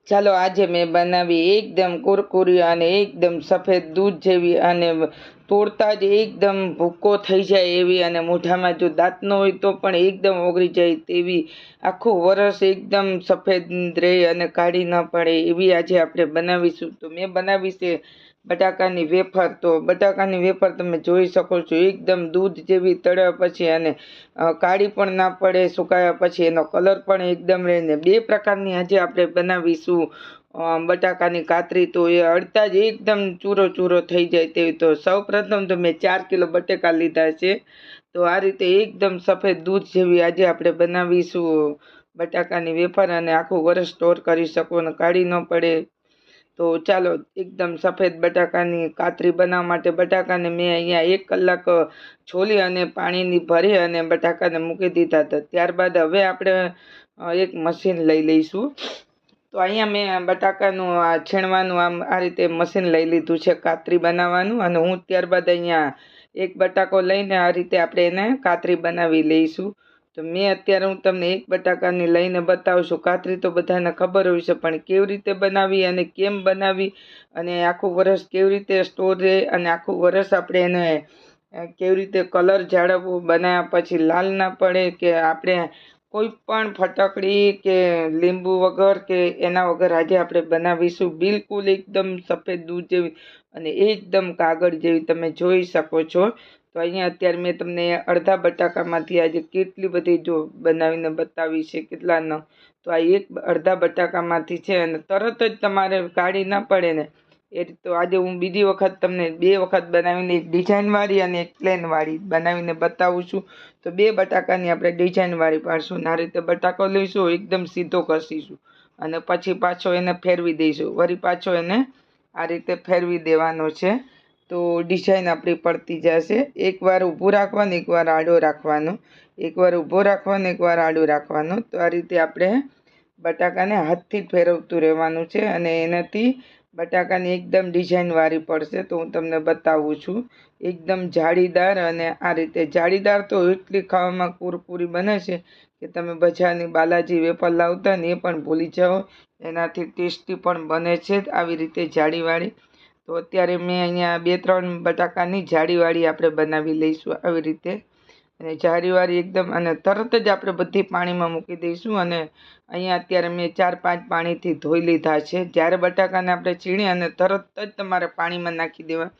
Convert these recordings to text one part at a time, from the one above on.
ચાલો આજે મેં બનાવી એકદમ કુરકુરી અને એકદમ સફેદ દૂધ જેવી અને તોડતા જ એકદમ ભૂકો થઈ જાય એવી અને મોઢામાં જો દાંત ન હોય તો પણ એકદમ ઓગળી જાય તેવી આખું વરસ એકદમ સફેદ રહે અને કાઢી ન પડે એવી આજે આપણે બનાવીશું. તો મેં બનાવી છે બટાકાની વેફર. તો બટાકાની વેફર તમે જોઈ શકો છો એકદમ દૂધ જેવી તળ્યા પછી અને કાળી પણ ના પડે, સુકાયા પછી એનો કલર પણ એકદમ રહે ને. બે પ્રકારની આજે આપણે બનાવીશું બટાકાની કાતરી. તો એ અડતા જ એકદમ ચૂરો ચૂરો થઈ જાય તેવી. તો સૌ પ્રથમ તો મેં 4 કિલો બટેકા લીધા છે. તો આ રીતે એકદમ સફેદ દૂધ જેવી આજે આપણે બનાવીશું બટાકાની વેફર અને આખું વરસ સ્ટોર કરી શકો અને કાઢી ન પડે. તો ચાલો એકદમ સફેદ બટાકાની કાતરી બનાવવા માટે બટાકાને મેં અહીંયા 1 કલાક છોલી અને પાણીની ભરી અને બટાકાને મૂકી દીધા હતા. ત્યારબાદ હવે આપણે એક મશીન લઈ લઈશું. તો અહીંયા મેં બટાકાનું છીણવાનું આ રીતે મશીન લઈ લીધું છે કાતરી બનાવવાનું. અને હું ત્યારબાદ અહીંયા એક બટાકો લઈને આ રીતે આપણે એને કાતરી બનાવી લઈશું. તો મેં અત્યારે હું તમને એક બટાકાની લઈને બતાવું છું. કાતરી તો બધાને ખબર હોય છે, પણ કેવી રીતે બનાવી અને કેમ બનાવી અને આખું વરસ કેવી રીતે સ્ટોર રહે અને આખું વરસ આપણે એને કેવી રીતે કલર જાળવવો, બનાવ્યા પછી લાલ ના પડે કે આપણે કોઈ પણ ફટકડી કે લીંબુ વગર કે એના વગર આજે આપણે બનાવીશું. બિલકુલ એકદમ સફેદ દૂધ જેવી અને એકદમ કાગળ જેવી તમે જોઈ શકો છો. તો અહીંયા અત્યારે મેં તમને અડધા બટાકામાંથી આજે કેટલી બધી જો બનાવીને બતાવી છે કેટલાનો. તો આ અડધા બટાકામાંથી છે અને તરત જ તમારે કાઢી ના પડે ને એ તો આજે હું બીજી વખત તમને 2 વખત બનાવીને એક ડિઝાઇનવાળી અને એક પ્લેનવાળી બનાવીને બતાવું છું. તો 2 બટાકાની આપણે ડિઝાઇનવાળી પાડશું. આ રીતે બટાકો લઈશું, એકદમ સીધો ઘસીશું અને પછી પાછો એને ફેરવી દઈશું. વળી પાછો એને આ રીતે ફેરવી દેવાનો છે. તો ડિઝાઇન આપણી પડતી જશે. એકવાર ઊભું રાખવાનું, એકવાર આડો રાખવાનો, એકવાર ઊભો રાખવાનો, એકવાર આડો રાખવાનો. તો આ રીતે આપણે બટાકાને હાથથી જ ફેરવતું રહેવાનું છે અને એનાથી બટાકાની એકદમ ડિઝાઇનવાળી પડશે. તો હું તમને બતાવું છું. એકદમ જાળીદાર અને આ રીતે જાળીદાર તો એટલી ખાવામાં કુરકુરી બને છે કે તમે બજારની બાલાજી વેફર લાવતા ને એ પણ ભૂલી જાઓ. એનાથી ટેસ્ટી પણ બને છે આવી રીતે જાળીવાળી. તો અત્યારે મેં અહીંયા 2-3 બટાકાની જાળીવાળી આપણે બનાવી લઈશું આવી રીતે. અને જાળીવાળી એકદમ અને તરત જ આપણે બધી પાણીમાં મૂકી દઈશું. અને અહીંયા અત્યારે મેં 4-5 પાણીથી ધોઈ લીધા છે. જ્યારે બટાકાને આપણે છીણી અને તરત જ તમારે પાણીમાં નાખી દેવા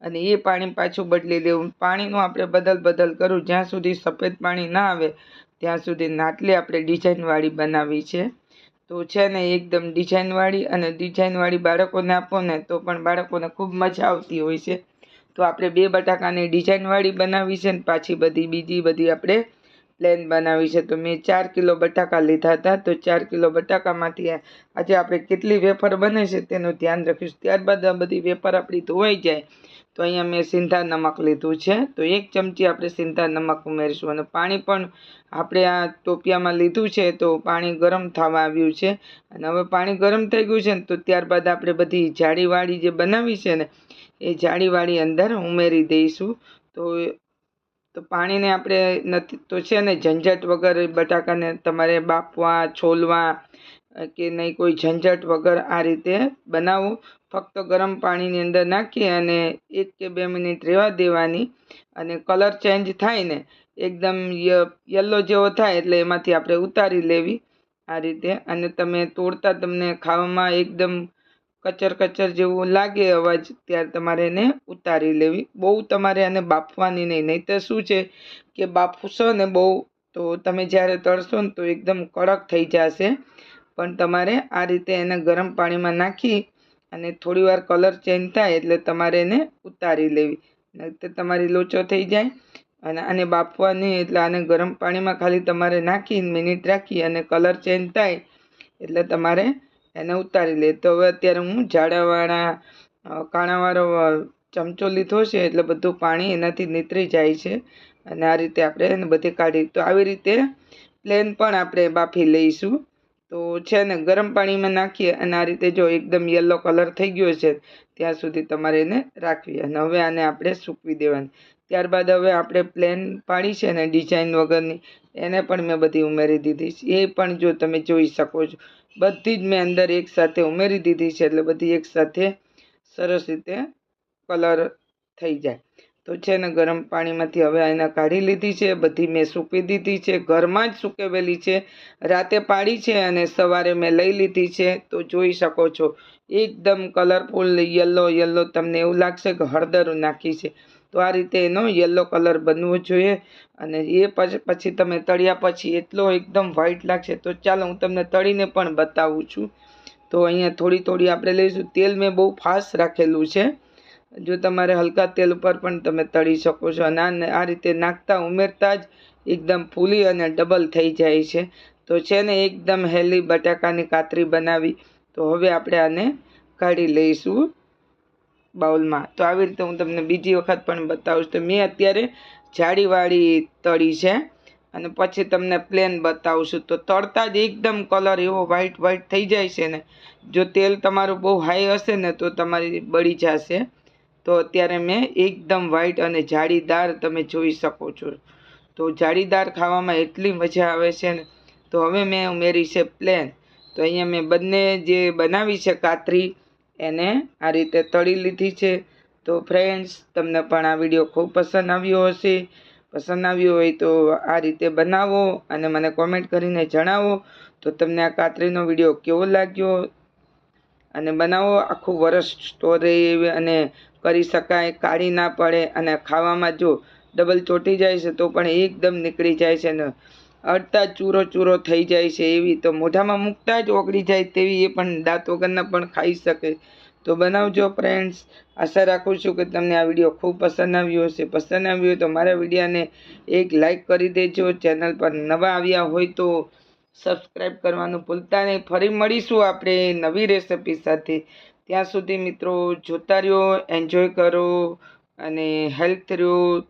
અને એ પાણી પાછું બદલી દેવું. પાણીનું આપણે બદલ કરું જ્યાં સુધી સફેદ પાણી ના આવે ત્યાં સુધી. આટલી આપણે ડિઝાઇનવાળી બનાવી છે. તો છે ને એકદમ ડિઝાઇનવાળી અને ડિઝાઇનવાળી બાળકોને આપો ને તો પણ બાળકોને ખૂબ મજા આવતી હોય છે. તો આપણે 2 બટાકાની ડિઝાઇનવાળી બનાવી છે ને પાછી બીજી બધી આપણે પ્લેન બનાવી છે. તો મેં 4 કિલો બટાકા લીધા હતા. તો 4 કિલો બટાકામાંથી આજે આપણે કેટલી વેફર બને છે તેનું ધ્યાન રાખીશું. ત્યારબાદ આ બધી વેફર આપણી ધોવાઈ જાય તો અહીંયા મેં સિંધા નમક લીધું છે. તો 1 ચમચી આપણે સિંધા નમક ઉમેરીશું અને પાણી પણ આપણે આ ટોપિયામાં લીધું છે. તો પાણી ગરમ થવા આવ્યું છે અને હવે પાણી ગરમ થઈ ગયું છે ને તો ત્યારબાદ આપણે બધી જાળીવાળી જે બનાવી છે ને એ જાળીવાળી અંદર ઉમેરી દઈશું. તો પાણીને આપણે નથી તો છે ને ઝંઝટ વગર બટાકાને તમારે બાફવા, છોલવા કે નહીં, કોઈ ઝંઝટ વગર આ રીતે બનાવો. ફક્ત ગરમ પાણીની અંદર નાખી અને 1 કે 2 મિનિટ રહેવા દેવાની અને કલર ચેન્જ થાય ને એકદમ યલો જેવો થાય એટલે એમાંથી આપણે ઉતારી લેવી આ રીતે. અને તમે તોડતા તમને ખાવામાં એકદમ કચર જેવું લાગે અવાજ ત્યારે તમારે એને ઉતારી લેવી. બહુ તમારે એને બાફવાની નહીં તો શું છે કે બાફશો ને બહુ તો તમે જ્યારે તળશો ને તો એકદમ કડક થઈ જશે. પણ તમારે આ રીતે એને ગરમ પાણીમાં નાખી અને થોડી વાર કલર ચેન્જ થાય એટલે તમારે એને ઉતારી લેવી. નહીંતર તમારી લોચો થઈ જાય. અને આને બાફવાની એટલે આને ગરમ પાણીમાં ખાલી તમારે નાખી મિનિટ રાખી અને કલર ચેન્જ થાય એટલે તમારે એને ઉતારી લે. તો હવે અત્યારે હું જાડાવાળા કાણાવાળો ચમચો લીધો છે એટલે બધું પાણી એનાથી નીતરી જાય છે અને આ રીતે આપણે એને બધી કાઢી. તો આવી રીતે પ્લેન પણ આપણે બાફી લઈશું. તો છે ને ગરમ પાણીમાં નાખીએ અને આ રીતે જો એકદમ યલો કલર થઈ ગયો છે ત્યાં સુધી તમારે એને રાખવી અને હવે આને આપણે સૂકવી દેવાની. ત્યારબાદ હવે આપણે પ્લેન પાડી છે ને ડિઝાઇન વગરની, એને પણ મેં બધી ઉમેરી દીધી છે. એ પણ જો તમે જોઈ શકો છો, બધી જ મેં અંદર એકસાથે ઉમેરી દીધી છે, એટલે બધી એકસાથે સરસ રીતે કલર થઈ જાય. તો છે ને ગરમ પાણીમાંથી હવે એને કાઢી લીધી છે. બધી મેં સૂકવી દીધી છે, ઘરમાં જ સૂકવેલી છે, રાતે પાડી છે અને સવારે મેં લઈ લીધી છે. તો જોઈ શકો છો એકદમ કલરફુલ યલો તમને એવું લાગશે કે હળદર નાખી છે. તો આ રીતે એનો યલો કલર બનવો જોઈએ. અને એ પછી તમે તળ્યા પછી એટલો એકદમ વ્હાઈટ લાગશે. તો ચાલો હું તમને તળીને પણ બતાવું છું. તો અહીંયા થોડી આપણે લઈશું. તેલ મેં બહુ ફાસ્ટ રાખેલું છે, જો તમારે હલકા તેલ ઉપર પણ તમે તળી શકો છો. અને આ રીતે નાખતા ઉમેરતા જ એકદમ ફૂલી અને ડબલ થઈ જાય છે. તો છે ને એકદમ હેલ્ધી બટાકાની કાતરી બનાવી. તો હવે આપણે આને કાઢી લઈશું બાઉલમાં. તો આવી રીતે હું તમને બીજી વખત પણ બતાવું છું. તો મેં અત્યારે જાડીવાળી તળી છે અને પછી તમને પ્લેન બતાવું છું. તો તળતા જ એકદમ કલર એવો વ્હાઈટ થઈ જાય છે ને. જો તેલ તમારું બહુ હાઈ હશે ને તો તમારી બળી જશે. તો અત્યારે મેં એકદમ વ્હાઈટ અને જાળીદાર તમે જોઈ શકો છો. તો જાળીદાર ખાવામાં એટલી મજા આવે છે ને. તો હવે મેં ઉમેરી છે પ્લેન. તો અહીંયા મેં બંને જે બનાવી છે કાતરી એને આ રીતે તળી લીધી છે. તો ફ્રેન્ડ્સ, તમને પણ આ વિડીયો ખૂબ પસંદ આવ્યો હશે. પસંદ આવ્યો હોય તો આ રીતે બનાવો અને મને કોમેન્ટ કરીને જણાવો. તો તમને આ કાતરીનો વિડીયો કેવો લાગ્યો, અને બનાવો. આખું વરસ સ્ટોર રહે અને કરી શકાય, કાળી ના પડે. અને ખાવામાં જો ડબલ ચોટી જાય છે તો પણ એકદમ નીકળી જાય છે ને અડધા ચૂરો થઈ જાય છે એવી. તો મોઢામાં મૂકતા જ ઓગળી જાય તેવી, એ પણ દાંત વગરના પણ ખાઈ શકે. તો બનાવજો ફ્રેન્ડ્સ. આશા રાખું છું કે તમને આ વિડીયો ખૂબ પસંદ આવ્યો હશે. પસંદ આવ્યો હોય તો મારા વિડીયોને એક લાઈક કરી દેજો. ચેનલ પર નવા આવ્યા હોય તો સબસ્ક્રાઈબ કરવાનું ભૂલતા નહીં. ફરી મળીશું આપણે નવી રેસિપી સાથે. ત્યાં સુધી મિત્રો જોતા રહ્યો, એન્જોય કરો અને હેલ્થ રહ્યો.